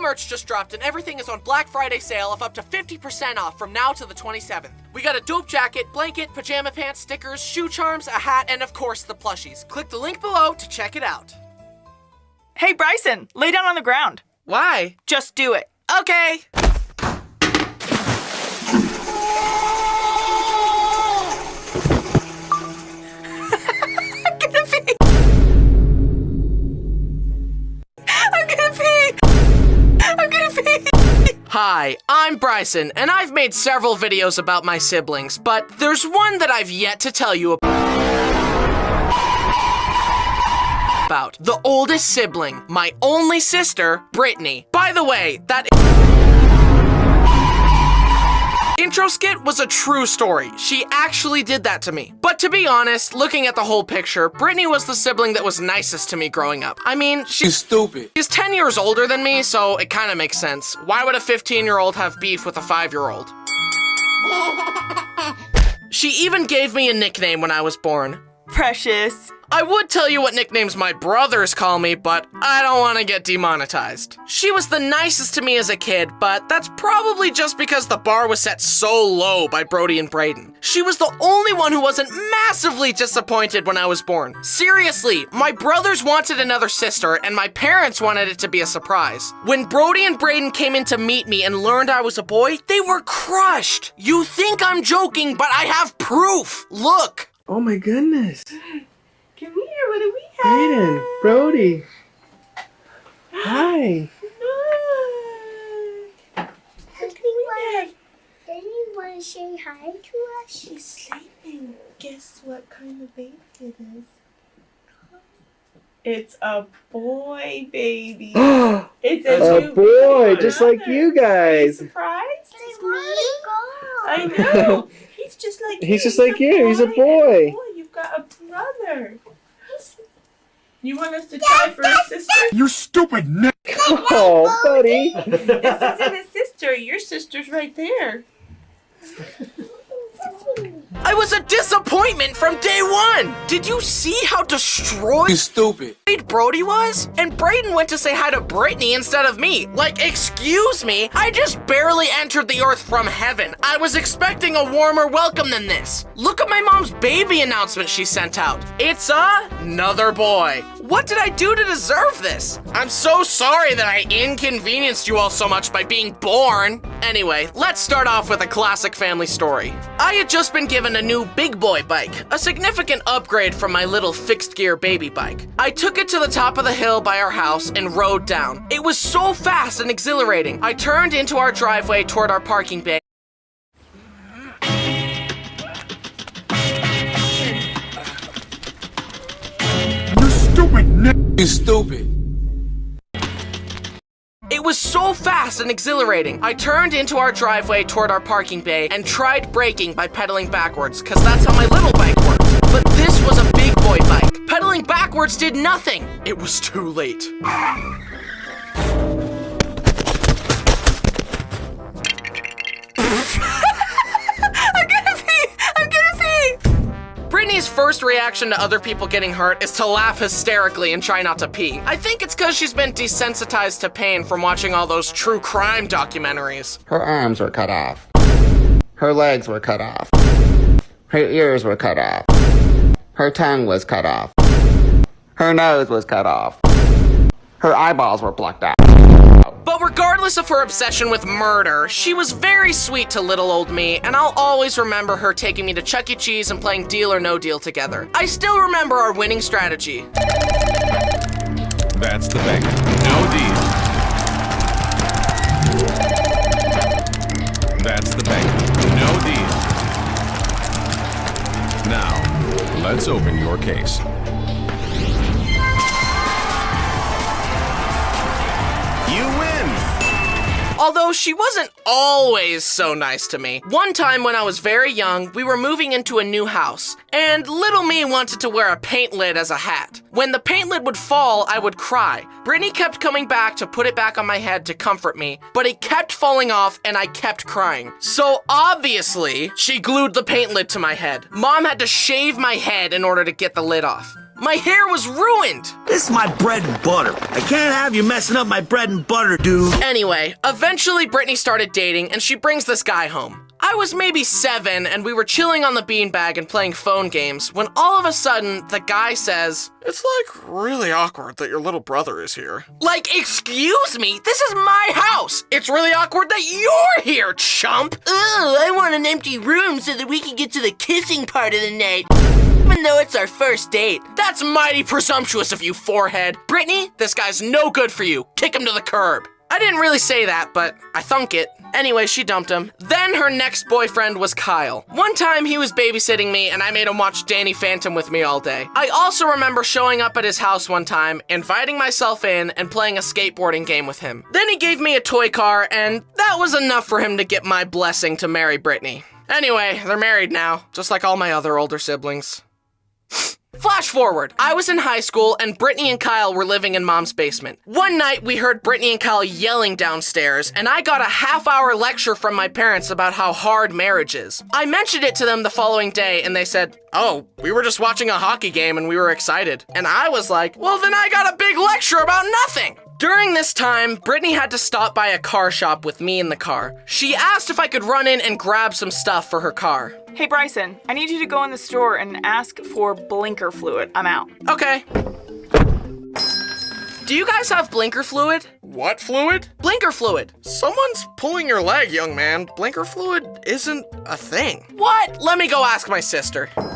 merch just dropped and everything is on Black Friday sale of up to 50% off from now to the 27th. We got a dope jacket, blanket, pajama pants, stickers, shoe charms, a hat, and of course the plushies. Click the link below to check it out. Hey, Bryson, lay down on the ground. Why? Just do it. Okay. Hi, I'm Bryson, and I've made several videos about my siblings, but there's one that I've yet to tell you about. The oldest sibling, my only sister, Brittany. By the way, that intro skit was a true story. She actually did that to me. But to be honest, looking at the whole picture, Brittany was the sibling that was nicest to me growing up. I mean, she's stupid. She's 10 years older than me, so it kind of makes sense. Why would a 15-year-old have beef with a 5-year-old? She even gave me a nickname when I was born. Precious. I would tell you what nicknames my brothers call me, but I don't want to get demonetized. She was the nicest to me as a kid, but that's probably just because the bar was set so low by Brody and Braden. She was the only one who wasn't massively disappointed when I was born. Seriously, my brothers wanted another sister, and my parents wanted it to be a surprise. When Brody and Braden came in to meet me and learned I was a boy, they were crushed. You think I'm joking, but I have proof. Look. Oh my goodness. Come here, what do we have? Brayden, Brody. Hi. Does you want to say hi to us? She's sleeping. Guess what kind of baby it is? It's a boy baby. It's A boy, just like you guys. Surprised? It's me. I know. He's just like you. He's just like you. He's a boy. You've got a brother. You want us to try for a sister? You stupid n***! Oh, buddy. This isn't a sister. Your sister's right there. I was a disappointment from day one! Did you see how destroyed You stupid. Brody was? And Braden went to say hi to Brittany instead of me. Like, excuse me, I just barely entered the earth from heaven. I was expecting a warmer welcome than this. Look at my mom's baby announcement she sent out. It's another boy. What did I do to deserve this? I'm so sorry that I inconvenienced you all so much by being born. Anyway, let's start off with a classic family story. I had just been given a new big boy bike, a significant upgrade from my little fixed gear baby bike. I took it to the top of the hill by our house and rode down. It was so fast and exhilarating. I turned into our driveway toward our parking bay. You stupid n***! You stupid. It was so fast and exhilarating. I turned into our driveway toward our parking bay and tried braking by pedaling backwards, cause that's how my little bike worked. But this was a big boy bike. Pedaling backwards did nothing. It was too late. Brittany's first reaction to other people getting hurt is to laugh hysterically and try not to pee. I think it's because she's been desensitized to pain from watching all those true crime documentaries. Her arms were cut off. Her legs were cut off. Her ears were cut off. Her tongue was cut off. Her nose was cut off. Her eyeballs were plucked out. But regardless of her obsession with murder, she was very sweet to little old me, and I'll always remember her taking me to Chuck E. Cheese and playing Deal or No Deal together. I still remember our winning strategy. That's the bank. No deal. That's the bank. No deal. Now, let's open your case. You win! Although she wasn't always so nice to me. One time when I was very young, we were moving into a new house, and little me wanted to wear a paint lid as a hat. When the paint lid would fall, I would cry. Brittany kept coming back to put it back on my head to comfort me, but it kept falling off and I kept crying. So obviously, she glued the paint lid to my head. Mom had to shave my head in order to get the lid off. My hair was ruined. This is my bread and butter. I can't have you messing up my bread and butter, dude. Anyway, eventually Brittany started dating and she brings this guy home. I was maybe 7 and we were chilling on the beanbag and playing phone games when all of a sudden the guy says, "It's like really awkward that your little brother is here." Like, excuse me, this is my house. It's really awkward that you're here, chump. Oh, I want an empty room so that we can get to the kissing part of the night. Even though it's our first date. That's mighty presumptuous of you, forehead. Brittany, this guy's no good for you. Kick him to the curb. I didn't really say that, but I thunk it. Anyway, she dumped him. Then her next boyfriend was Kyle. One time he was babysitting me and I made him watch Danny Phantom with me all day. I also remember showing up at his house one time, inviting myself in and playing a skateboarding game with him. Then he gave me a toy car and that was enough for him to get my blessing to marry Brittany. Anyway, they're married now, just like all my other older siblings. Flash forward, I was in high school and Brittany and Kyle were living in Mom's basement. One night we heard Brittany and Kyle yelling downstairs and I got a half-hour lecture from my parents about how hard marriage is. I mentioned it to them the following day and they said, "Oh, we were just watching a hockey game and we were excited." And I was like, well then I got a big lecture about nothing. During this time, Brittany had to stop by a car shop with me in the car. She asked if I could run in and grab some stuff for her car. Hey Bryson, I need you to go in the store and ask for blinker fluid. I'm out. Okay. Do you guys have blinker fluid? What fluid? Blinker fluid. Someone's pulling your leg, young man. Blinker fluid isn't a thing. What? Let me go ask my sister. I'm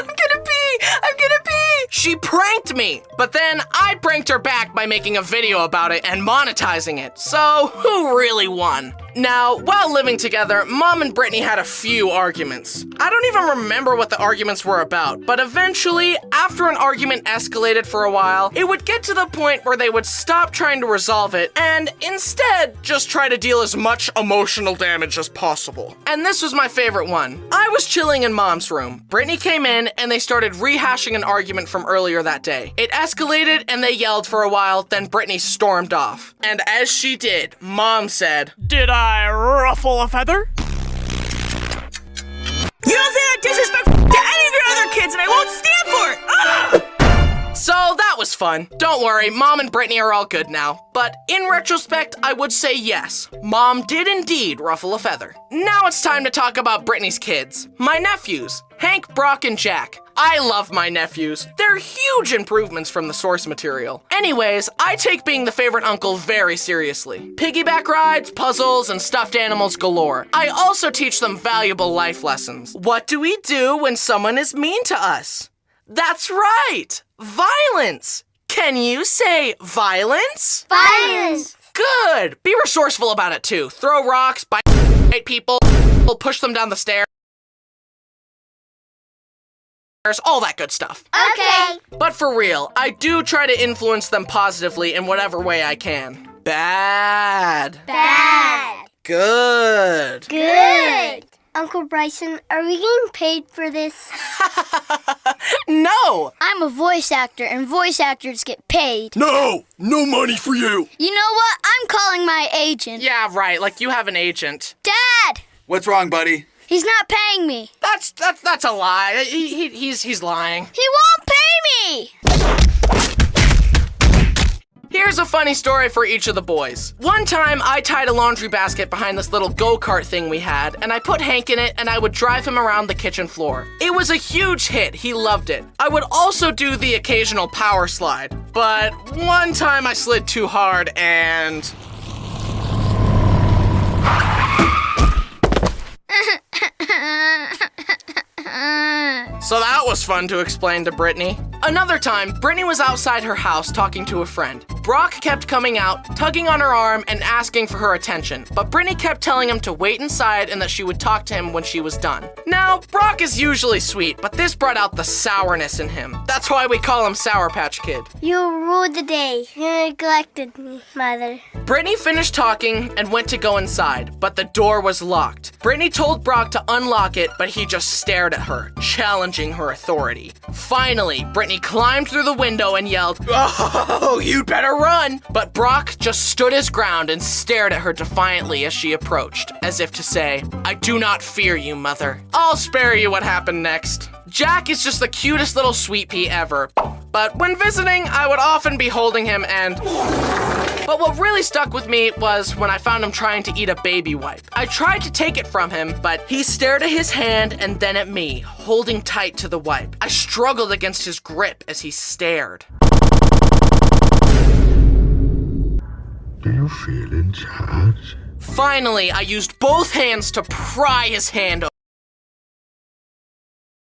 gonna pee! She pranked me! But then I pranked her back by making a video about it and monetizing it. So, who really won? Now, while living together, Mom and Brittany had a few arguments. I don't even remember what the arguments were about, but eventually, after an argument escalated for a while, it would get to the point where they would stop trying to resolve it and instead just try to deal as much emotional damage as possible. And this was my favorite one. I was chilling in Mom's room. Brittany came in and they started rehashing an argument from earlier that day. It escalated and they yelled for a while, then Brittany stormed off. And as she did, Mom said, "Did I ruffle a feather?" You don't say that disrespectful to any of your other kids and I won't stand for it! Ugh! So that was fun. Don't worry, Mom and Brittany are all good now. But in retrospect, I would say yes, Mom did indeed ruffle a feather. Now it's time to talk about Brittany's kids. My nephews, Hank, Brock, and Jack. I love my nephews. They're huge improvements from the source material. Anyways, I take being the favorite uncle very seriously. Piggyback rides, puzzles, and stuffed animals galore. I also teach them valuable life lessons. What do we do when someone is mean to us? That's right, violence. Can you say violence? Violence. Good. Be resourceful about it too. Throw rocks, bite people, push them down the stairs. All that good stuff. Okay. But for real, I do try to influence them positively in whatever way I can. Bad. Bad. Good. Good. Uncle Bryson, are we getting paid for this? No. I'm a voice actor, and voice actors get paid. No! No money for you! You know what? I'm calling my agent. Yeah, right. Like you have an agent. Dad! What's wrong, buddy? He's not paying me. That's a lie. He's lying. He won't pay me! Here's a funny story for each of the boys. One time, I tied a laundry basket behind this little go-kart thing we had, and I put Hank in it, and I would drive him around the kitchen floor. It was a huge hit. He loved it. I would also do the occasional power slide, but one time I slid too hard and... So that was fun to explain to Brittany. Another time, Brittany was outside her house talking to a friend. Brock kept coming out, tugging on her arm and asking for her attention, but Brittany kept telling him to wait inside and that she would talk to him when she was done. Now, Brock is usually sweet, but this brought out the sourness in him. That's why we call him Sour Patch Kid. You ruled the day. You neglected me, Mother. Brittany finished talking and went to go inside, but the door was locked. Brittany told Brock to unlock it, but he just stared at her, challenging her authority. Finally, Brittany Brittany climbed through the window and yelled, "Oh, you'd better run!" But Brock just stood his ground and stared at her defiantly as she approached, as if to say, "I do not fear you, mother." I'll spare you what happened next. Jack is just the cutest little sweet pea ever, but when visiting, I would often be holding him and... But what really stuck with me was when I found him trying to eat a baby wipe. I tried to take it from him, but he stared at his hand and then at me, holding tight to the wipe. I struggled against his grip as he stared. Do you feel in charge? Finally, I used both hands to pry his hand